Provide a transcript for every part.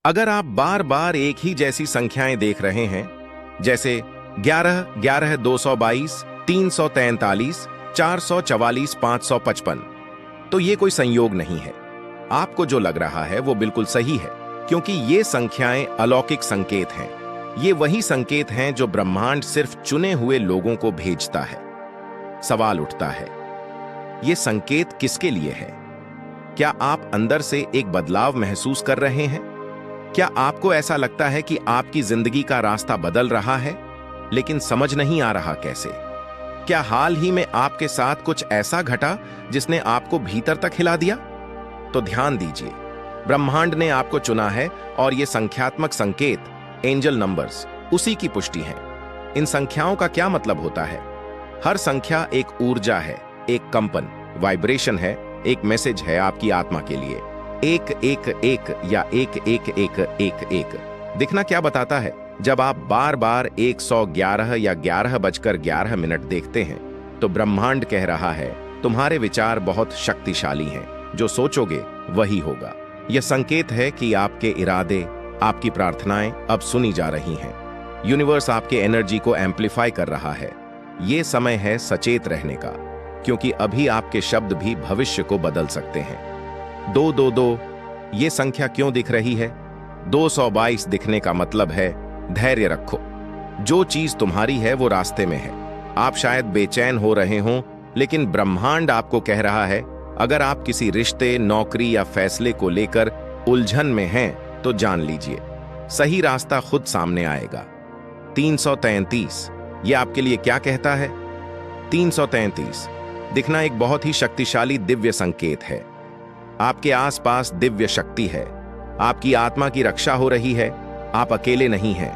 अगर आप बार बार एक ही जैसी संख्याएं देख रहे हैं, जैसे 11, 11, 222, 343, 444, 555, तो ये कोई संयोग नहीं है। आपको जो लग रहा है वो बिल्कुल सही है, क्योंकि ये संख्याएं अलौकिक संकेत हैं। ये वही संकेत हैं जो ब्रह्मांड सिर्फ चुने हुए लोगों को भेजता है। सवाल उठता है, ये संकेत किसके लिए है? क्या आप अंदर से एक बदलाव महसूस कर रहे हैं? क्या आपको ऐसा लगता है कि आपकी जिंदगी का रास्ता बदल रहा है, लेकिन समझ नहीं आ रहा कैसे? क्या हाल ही में आपके साथ कुछ ऐसा घटा जिसने आपको भीतर तक हिला दिया? तो ध्यान दीजिए, ब्रह्मांड ने आपको चुना है और ये संख्यात्मक संकेत, एंजल नंबर्स, उसी की पुष्टि है। इन संख्याओं का क्या मतलब होता है? हर संख्या एक ऊर्जा है, एक कंपन, वाइब्रेशन है, एक मैसेज है आपकी आत्मा के लिए। एक एक एक या एक एक एक एक एक दिखना क्या बताता है? जब आप बार बार 111 या 11:11 देखते हैं, तो ब्रह्मांड कह रहा है तुम्हारे विचार बहुत शक्तिशाली हैं, जो सोचोगे वही होगा। यह संकेत है कि आपके इरादे, आपकी प्रार्थनाएं अब सुनी जा रही हैं। यूनिवर्स आपके एनर्जी को एम्पलीफाई कर रहा है। ये समय है सचेत रहने का, क्योंकि अभी आपके शब्द भी भविष्य को बदल सकते हैं। 222 ये संख्या क्यों दिख रही है? 222 दिखने का मतलब है धैर्य रखो। जो चीज तुम्हारी है वो रास्ते में है। आप शायद बेचैन हो रहे हों, लेकिन ब्रह्मांड आपको कह रहा है, अगर आप किसी रिश्ते, नौकरी या फैसले को लेकर उलझन में हैं, तो जान लीजिए सही रास्ता खुद सामने आएगा। 333 ये आपके लिए क्या कहता है? 333 दिखना एक बहुत ही शक्तिशाली दिव्य संकेत है। आपके आसपास दिव्य शक्ति है, आपकी आत्मा की रक्षा हो रही है। आप अकेले नहीं हैं।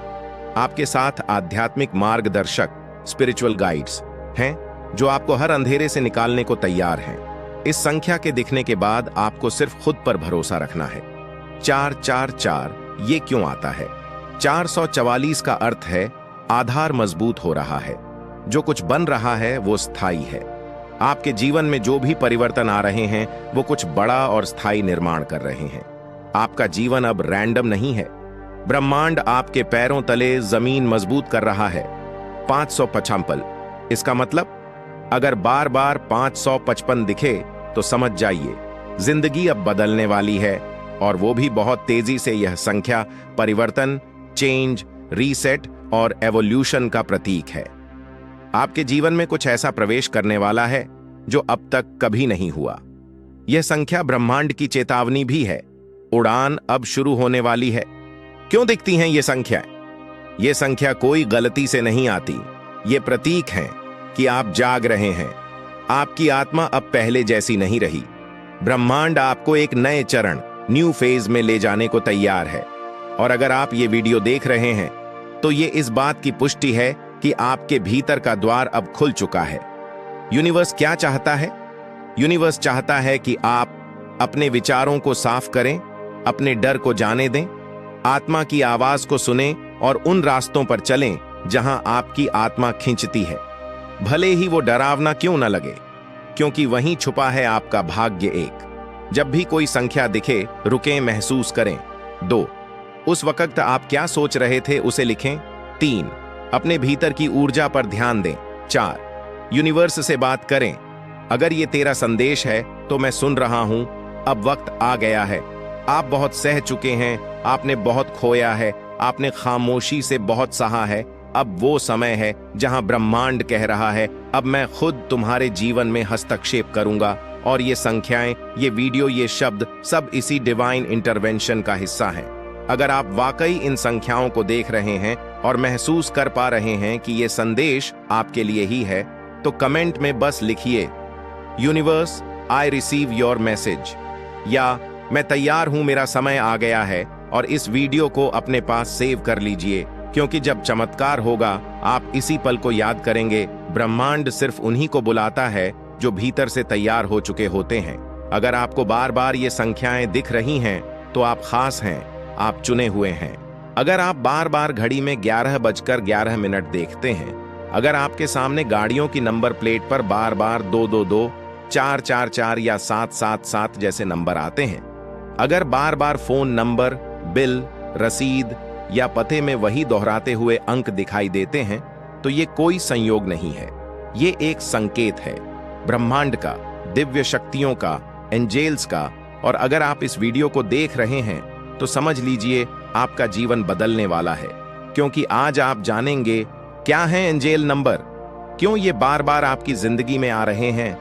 आपके साथ आध्यात्मिक मार्गदर्शक, स्पिरिचुअल गाइड्स हैं, जो आपको हर अंधेरे से निकालने को तैयार हैं। इस संख्या के दिखने के बाद आपको सिर्फ खुद पर भरोसा रखना है। 444 ये क्यों आता है? 444 का अर्थ है आधार मजबूत हो रहा है। जो कुछ बन रहा है वो स्थायी है। आपके जीवन में जो भी परिवर्तन आ रहे हैं, वो कुछ बड़ा और स्थायी निर्माण कर रहे हैं। आपका जीवन अब रैंडम नहीं है। ब्रह्मांड आपके पैरों तले जमीन मजबूत कर रहा है। 555 इसका मतलब, अगर बार बार 555 दिखे तो समझ जाइए जिंदगी अब बदलने वाली है, और वो भी बहुत तेजी से। यह संख्या परिवर्तन, चेंज, रीसेट और एवोल्यूशन का प्रतीक है। आपके जीवन में कुछ ऐसा प्रवेश करने वाला है जो अब तक कभी नहीं हुआ। यह संख्या ब्रह्मांड की चेतावनी भी है। उड़ान अब शुरू होने वाली है। क्यों दिखती हैं ये संख्याएं? ये संख्या कोई गलती से नहीं आती। ये प्रतीक हैं कि आप जाग रहे हैं। आपकी आत्मा अब पहले जैसी नहीं रही। ब्रह्मांड आपको एक नए चरण, न्यू फेज में ले जाने को तैयार है। और अगर आप ये वीडियो देख रहे हैं, तो ये इस बात की पुष्टि है कि आपके भीतर का द्वार अब खुल चुका है। यूनिवर्स क्या चाहता है? यूनिवर्स चाहता है कि आप अपने विचारों को साफ करें, अपने डर को जाने दें, आत्मा की आवाज को सुने और उन रास्तों पर चलें जहां आपकी आत्मा खींचती है। भले ही वो डरावना क्यों न लगे, क्योंकि वहीं छुपा है आपका भाग्य। एक जब भी कोई संख्या दिखे, रुकें, महसूस करें। 2 उस वक्त आप क्या सोच रहे थे उसे लिखें। 3 अपने भीतर की ऊर्जा पर ध्यान दें। 4 यूनिवर्स से बात करें, अगर ये तेरा संदेश है तो मैं सुन रहा हूं, अब वक्त आ गया है। आप बहुत सह चुके हैं, आपने बहुत खोया है, आपने खामोशी से बहुत सहा है। अब वो समय है जहां ब्रह्मांड कह रहा है, अब मैं खुद तुम्हारे जीवन में हस्तक्षेप करूंगा। और ये संख्याएं, ये वीडियो, ये शब्द सब इसी डिवाइन इंटरवेंशन का हिस्सा हैं। अगर आप वाकई इन संख्याओं को देख रहे हैं और महसूस कर पा रहे हैं कि ये संदेश आपके लिए ही है, तो कमेंट में बस लिखिए, universe I receive your message, या मैं तैयार हूं, मेरा समय आ गया है। और इस वीडियो को अपने पास सेव कर लीजिए, क्योंकि जब चमत्कार होगा, आप इसी पल को याद करेंगे। ब्रह्मांड सिर्फ उन्हीं को बुलाता है जो भीतर से तैयार हो चुके होते हैं। अगर आपको बार बार ये संख्याएं दिख रही हैं, तो आप खास हैं, आप चुने हुए हैं। अगर आप बार बार घड़ी में 11:11 देखते हैं, अगर आपके सामने गाड़ियों की नंबर प्लेट पर बार बार 222, 444 या 777 जैसे नंबर आते हैं, अगर बार बार फोन नंबर, बिल, रसीद या पते में वही दोहराते हुए अंक दिखाई देते हैं, तो ये कोई संयोग नहीं है। ये एक संकेत है ब्रह्मांड का, दिव्य शक्तियों का, एंजेल्स का। और अगर आप इस वीडियो को देख रहे हैं तो समझ लीजिए आपका जीवन बदलने वाला है, क्योंकि आज आप जानेंगे क्या है एंजेल नंबर, क्यों ये बार बार आपकी जिंदगी में आ रहे हैं,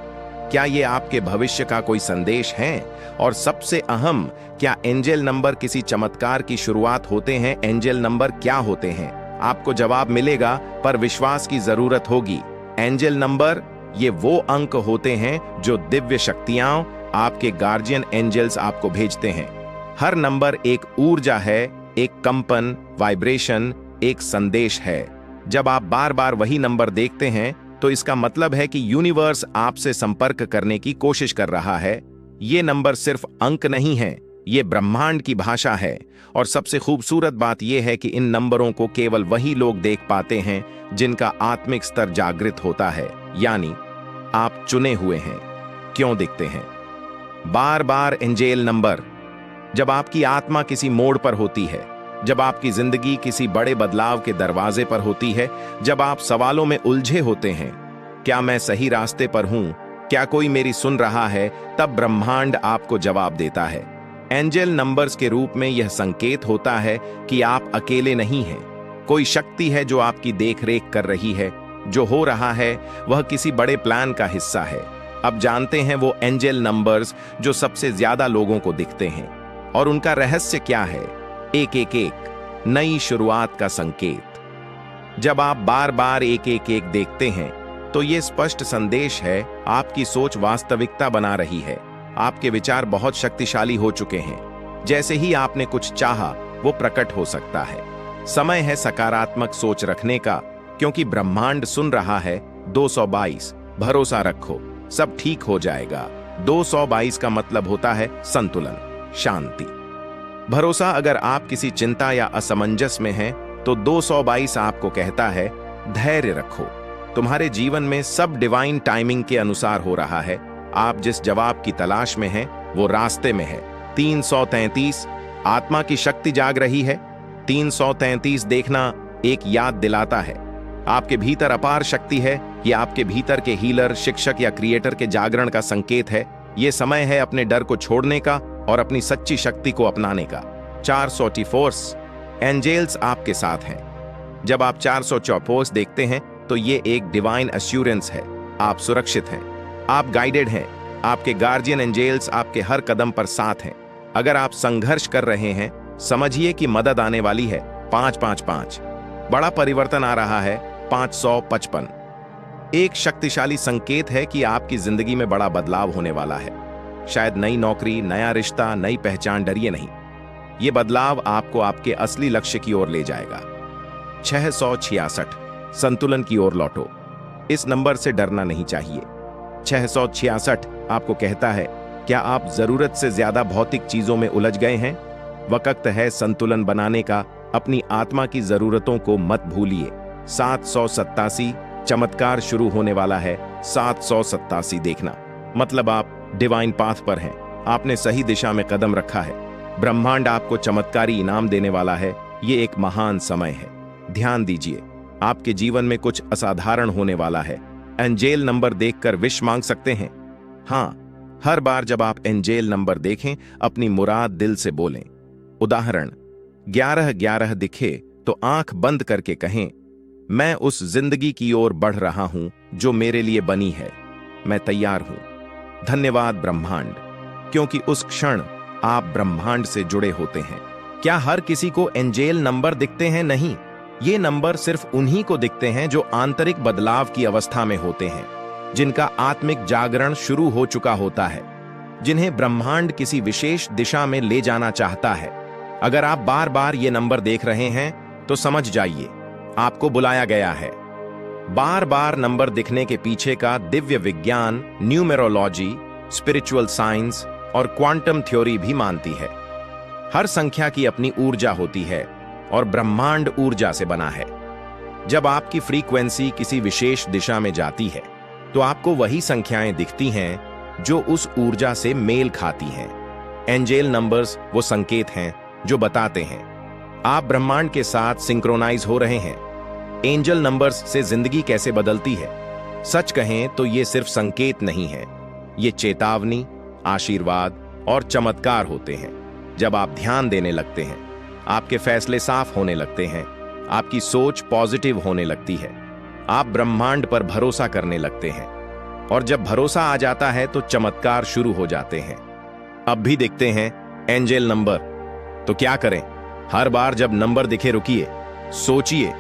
क्या ये आपके भविष्य का कोई संदेश है, और सबसे अहम, क्या एंजेल नंबर किसी चमत्कार की शुरुआत होते हैं? एंजेल नंबर क्या होते हैं? आपको जवाब मिलेगा, पर विश्वास की जरूरत होगी। एंजेल नंबर ये वो अंक होते हैं जो दिव्य शक्तियां, आपके गार्जियन एंजल्स आपको भेजते हैं। हर नंबर एक ऊर्जा है, एक कंपन, वाइब्रेशन, एक संदेश है। जब आप बार बार वही नंबर देखते हैं तो इसका मतलब है कि यूनिवर्स आपसे संपर्क करने की कोशिश कर रहा है। ये नंबर सिर्फ अंक नहीं है, ये ब्रह्मांड की भाषा है। और सबसे खूबसूरत बात यह है कि इन नंबरों को केवल वही लोग देख पाते हैं जिनका आत्मिक स्तर जागृत होता है, यानी आप चुने हुए हैं। क्यों दिखते हैं बार बार एंजेल नंबर? जब आपकी आत्मा किसी मोड़ पर होती है, जब आपकी जिंदगी किसी बड़े बदलाव के दरवाजे पर होती है, जब आप सवालों में उलझे होते हैं, क्या मैं सही रास्ते पर हूं, क्या कोई मेरी सुन रहा है, तब ब्रह्मांड आपको जवाब देता है। एंजेल नंबर्स के रूप में यह संकेत होता है कि आप अकेले नहीं हैं। कोई शक्ति है जो आपकी देखरेख कर रही है। जो हो रहा है वह किसी बड़े प्लान का हिस्सा है। अब जानते हैं वो एंजेल नंबर्स जो सबसे ज्यादा लोगों को दिखते हैं, और उनका रहस्य क्या है? एक नई शुरुआत का संकेत। जब आप बार बार एक देखते हैं तो यह स्पष्ट संदेश है, आपकी सोच वास्तविकता बना रही है। आपके विचार बहुत शक्तिशाली हो चुके हैं। जैसे ही आपने कुछ चाहा वो प्रकट हो सकता है। समय है सकारात्मक सोच रखने का, क्योंकि ब्रह्मांड सुन रहा है। 222 भरोसा रखो, सब ठीक हो जाएगा। 222 का मतलब होता है संतुलन, शांति, भरोसा। अगर आप किसी चिंता या असमंजस में हैं तो 222 आपको कहता है धैर्य रखो। तुम्हारे जीवन में सब डिवाइन टाइमिंग के अनुसार हो रहा है। आप जिस जवाब की तलाश में हैं वो रास्ते में है। 333 आत्मा की शक्ति जाग रही है। 333 देखना एक याद दिलाता है आपके भीतर अपार शक्ति है। यह आपके भीतर के हीलर, शिक्षक या क्रिएटर के जागरण का संकेत है। यह समय है अपने डर को छोड़ने का और अपनी सच्ची शक्ति को अपनाने का। 444 एंजेल्स आपके साथ हैं। जब आप 444 देखते हैं तो ये एक डिवाइन एश्योरेंस है। आप सुरक्षित हैं, आप गाइडेड हैं। आपके गार्जियन एंजेल्स आपके हर कदम पर साथ हैं। अगर आप संघर्ष कर रहे हैं, समझिए कि मदद आने वाली है। 555 बड़ा परिवर्तन आ रहा है। 555 एक शक्तिशाली संकेत है कि आपकी जिंदगी में बड़ा बदलाव होने वाला है। शायद नई नौकरी, नया रिश्ता, नई पहचान। डरिए नहीं, यह बदलाव आपको आपके असली लक्ष्य की ओर ले जाएगा। 666 संतुलन की ओर लौटो। इस नंबर से डरना नहीं चाहिए। 666 आपको कहता है, क्या आप जरूरत से ज्यादा भौतिक चीजों में उलझ गए हैं? वक्त है संतुलन बनाने का। अपनी आत्मा की जरूरतों को मत भूलिए। 787 चमत्कार शुरू होने वाला है। 787 देखना मतलब आप डिवाइन पाथ पर हैं। आपने सही दिशा में कदम रखा है। ब्रह्मांड आपको चमत्कारी इनाम देने वाला है। ये एक महान समय है। ध्यान दीजिए, आपके जीवन में कुछ असाधारण होने वाला है। एंजेल नंबर देखकर विश मांग सकते हैं। हाँ, हर बार जब आप एंजेल नंबर देखें, अपनी मुराद दिल से बोलें। उदाहरण, 1111 दिखे तो आंख बंद करके कहें, मैं उस जिंदगी की ओर बढ़ रहा हूं जो मेरे लिए बनी है। मैं तैयार हूं। धन्यवाद ब्रह्मांड, क्योंकि उस क्षण आप ब्रह्मांड से जुड़े होते हैं। क्या हर किसी को एंजेल नंबर दिखते हैं? नहीं, ये नंबर सिर्फ उन्हीं को दिखते हैं जो आंतरिक बदलाव की अवस्था में होते हैं, जिनका आत्मिक जागरण शुरू हो चुका होता है, जिन्हें ब्रह्मांड किसी विशेष दिशा में ले जाना चाहता है। अगर आप बार बार ये नंबर देख रहे हैं तो समझ जाइए, आपको बुलाया गया है। बार बार नंबर दिखने के पीछे का दिव्य विज्ञान, न्यूमेरोलॉजी, स्पिरिचुअल साइंस और क्वांटम थ्योरी भी मानती है। हर संख्या की अपनी ऊर्जा होती है और ब्रह्मांड ऊर्जा से बना है। जब आपकी फ्रीक्वेंसी किसी विशेष दिशा में जाती है तो आपको वही संख्याएं दिखती हैं जो उस ऊर्जा से मेल खाती हैं। एंजेल नंबर्स वो संकेत हैं जो बताते हैं आप ब्रह्मांड के साथ सिंक्रोनाइज हो रहे हैं। एंजल नंबर्स से जिंदगी कैसे बदलती है? सच कहें तो ये सिर्फ संकेत नहीं है, ये चेतावनी, आशीर्वाद और चमत्कार होते हैं। जब आप ध्यान देने लगते हैं, आपके फैसले साफ होने लगते हैं, आपकी सोच पॉजिटिव होने लगती है, आप ब्रह्मांड पर भरोसा करने लगते हैं, और जब भरोसा आ जाता है तो चमत्कार शुरू हो जाते हैं। अब भी दिखते हैं एंजल नंबर, तो क्या करें? हर बार जब नंबर दिखे रुकिए, सोचिए,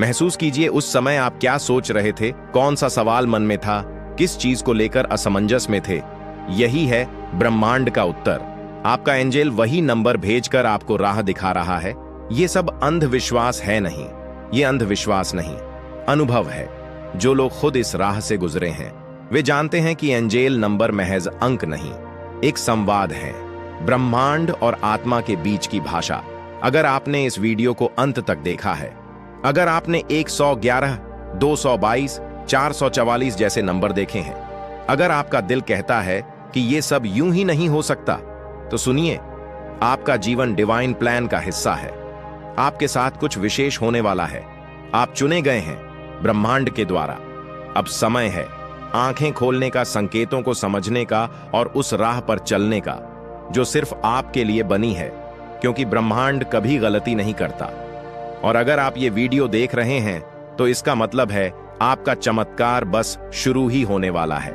महसूस कीजिए उस समय आप क्या सोच रहे थे, कौन सा सवाल मन में था, किस चीज को लेकर असमंजस में थे। यही है ब्रह्मांड का उत्तर। आपका एंजल वही नंबर भेजकर आपको राह दिखा रहा है। ये सब अंधविश्वास है नहीं, ये अंधविश्वास नहीं, अनुभव है। जो लोग खुद इस राह से गुजरे हैं वे जानते हैं कि एंजल नंबर महज अंक नहीं, एक संवाद है, ब्रह्मांड और आत्मा के बीच की भाषा। अगर आपने इस वीडियो को अंत तक देखा है, अगर आपने 111, 222, 444 जैसे नंबर देखे हैं, अगर आपका दिल कहता है कि ये सब यूं ही नहीं हो सकता, तो सुनिए, आपका जीवन डिवाइन प्लान का हिस्सा है। आपके साथ कुछ विशेष होने वाला है। आप चुने गए हैं ब्रह्मांड के द्वारा। अब समय है आंखें खोलने का, संकेतों को समझने का और उस राह पर चलने का जो सिर्फ आपके लिए बनी है, क्योंकि ब्रह्मांड कभी गलती नहीं करता। और अगर आप ये वीडियो देख रहे हैं तो इसका मतलब है आपका चमत्कार बस शुरू ही होने वाला है।